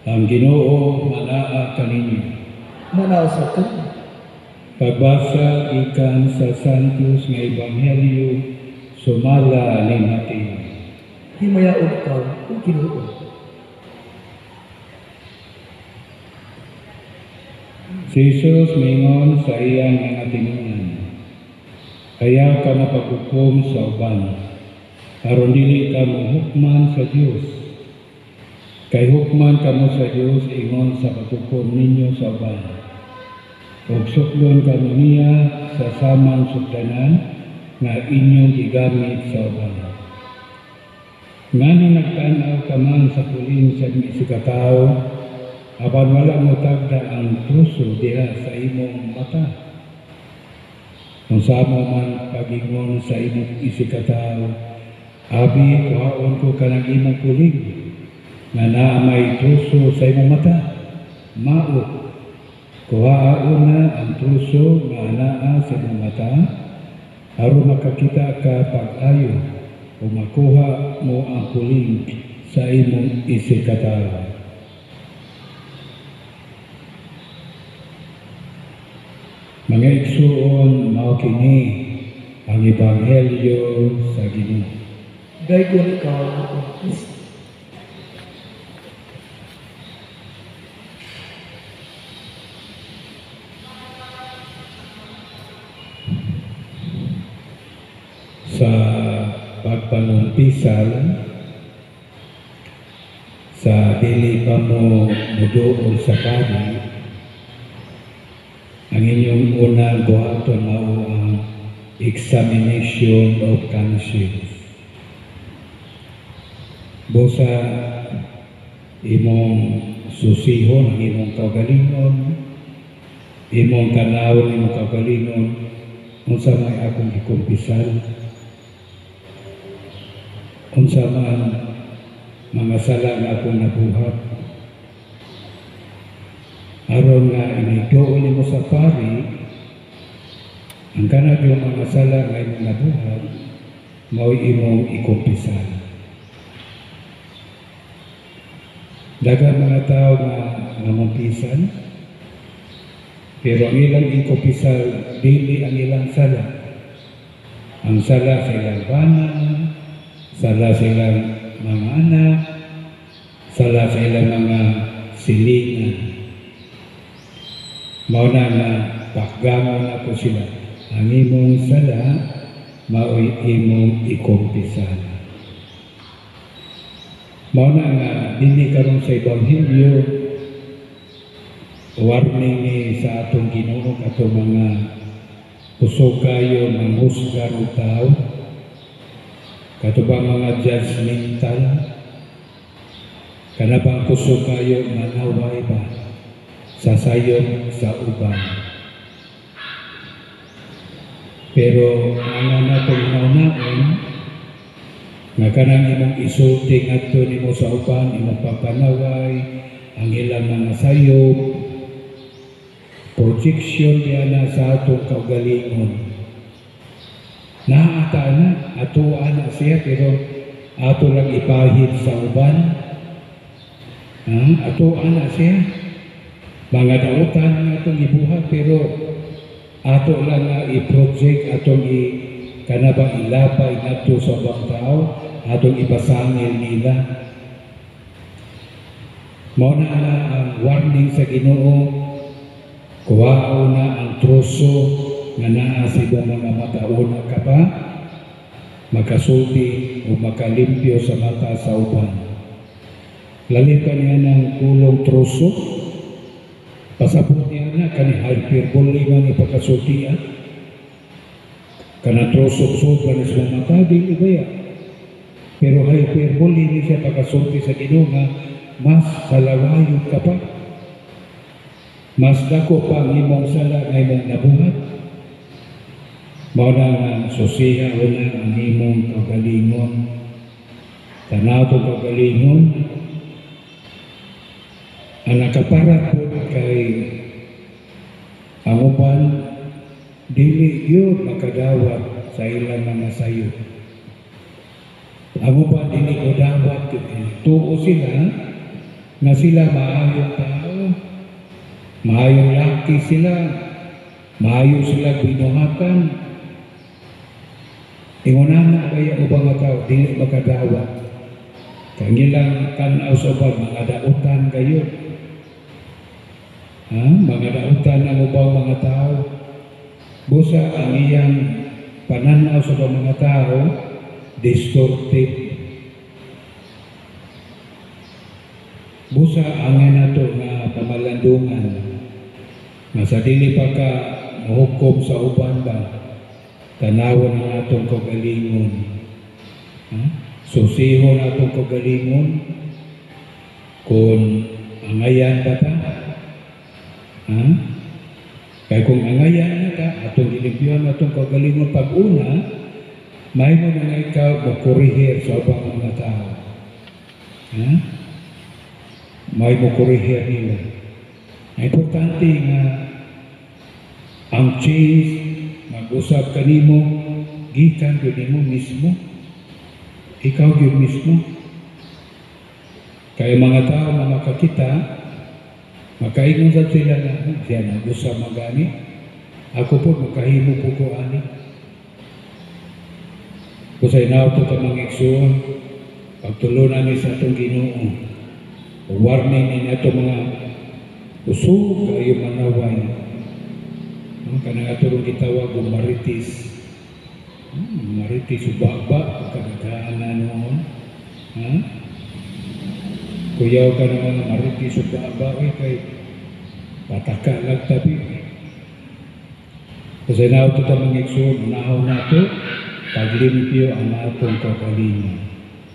Ang Ginoo manaa kaninyo. Manaw sa kanya. Pagbasa ikan sa Santos nga Ebanghelyo sumala ni Mateo. Himayaon ka o Ginoo. Si Jesus mingon sa iyang mga tinungan, kaya ka mapaghukom sa uban, aron dili ka mohukman sa Dios. Kay hukman kamo sa Dios ingon sa paghukom ninyo sa uban. Ug suklon kamo niya sa samang sukdanan nga inyong gigamit sa uban. Ngano nagtanaw ka man sa puling sa isikatawo, apan wala mo tagda ang truso diha sa imong mata. Kung sama man pagingon sa imong isikatawo, abi kuhaon ko kanang imong puling, nga naa may truso sa imong mata, mao. Kuhaon na ang truso nga naa sa imong mata, aron makakita ka pag-ayo o makuha mo ang puling sa imong isikatawo. Mga igsuon, mao kini ang Ebanghelyo sa Ginoo. Daygon ikaw ang Kristo. Sa pagpanumpisal, sa dili pa mo muduol sa pari, ang inyong unang buhaton mao ang examination of conscience. Busa imong susihon ang imong kaugalingon, imong tanawon imong kaugalingon, unsa may akong gikumpisal, unsa man mga sala nga akong nabuhat, aron nga inidoon nimo sa pari ang kanang yung mga sala nga imong nabuhat, mao imong ikumpisal. Daghang mga tao nga namumpisan, pero ang ilang ikumpisal dili ang ilang sala. Ang sala sa ilang bana, sala sa ilang mga anak, sala sa ilang mga silingan. Mao na nga pakgamon ako sila. Ang imong sala, mao imong ikumpisal. Mao na nga dinhi karon sa Ebanghelyo, warning ni sa atong Ginoo katong mga kusog kayo manghusga og tao, katubang mga judgmental, kana bang kusog kayo manaway ba sasayon sa uban. Pero ang natong naunaon nga kanang imong isulti ngadto nimo sa uban, imong papanaway ang ilang mga sayop, projection diana sa atong kaugalingon. Naata na, atuan na siya, pero ato lang ipahid sa uban. Atuan na siya. Mga dautan nga itong ibuhat, pero ato lang nga i-project, atong kanabang ilapay nato sa bang tao, atong ipasangil nila. Mao na ang warning sa Ginoo, kuwao na ang truso nga naa sa ibang mga mata. Una ka pa, makasulti o makalimpyo sa mata sa uban. Lalipan niya ng kulong truso, pasapot niya na kani hyperbole man ipakasultian. Kana truso-truso ka na sa mata, dili baya. Pero hyperbole ni siya pagkasulti sa Ginoo nga mas salawayon ka pa. Mas dako pa ang imong sala nga imong nabuhat. Mao na nga susiha una ang imong kaugalingon. Tanaw itong kaugalingon. Ang nakaparat po kay ang uban, dili yun makadawat sa ilang mga sayo. Ang uban dili ko dawat, tuo sila, na sila maayong tao, maayong laki sila, maayo sila binuhatan. Ingunahan kaya ubang nga tao, dili makadawa. Kangilang tanaw sa ubang, mga dautan kayo. Mga dautan ang ubang mga tao. Busa ang iyang pananaw sa ubang mga tao, distorted. Busa ang nato nga pamalandungan nga sa dili pa ka mahukom sa uban ba tanawon ang atong kagalingon, susihon atong kagalingon kung angayan ba ta, kaya kung angayan na ka atong gilimpyon atong kagalingon pag-una may mo na nga ikaw makurihir sa ubang mga tao, may makurihir nila. Importante nga ang change mag-usap kanimo gikan gyud nimo mismo, ikaw gyud mismo. Kaya mga tao na makakita makaingon sa sila na siya nag-usap magani, ako po makahimo po ko ani. Kusay na ito tamang iksuon pagtulunan ni sa itong Ginoo. Warning ni nato mga usog kayo manaway. Kanang aturong gitawag o maritis. Maritis ubaba kanagaan na noon. Kuyaw ka ng mga maritis ubaba kay pataka lang tabi. Kasi na ito tamang iksun, unahaw na ito, paglimpyo ang atong kagalingan.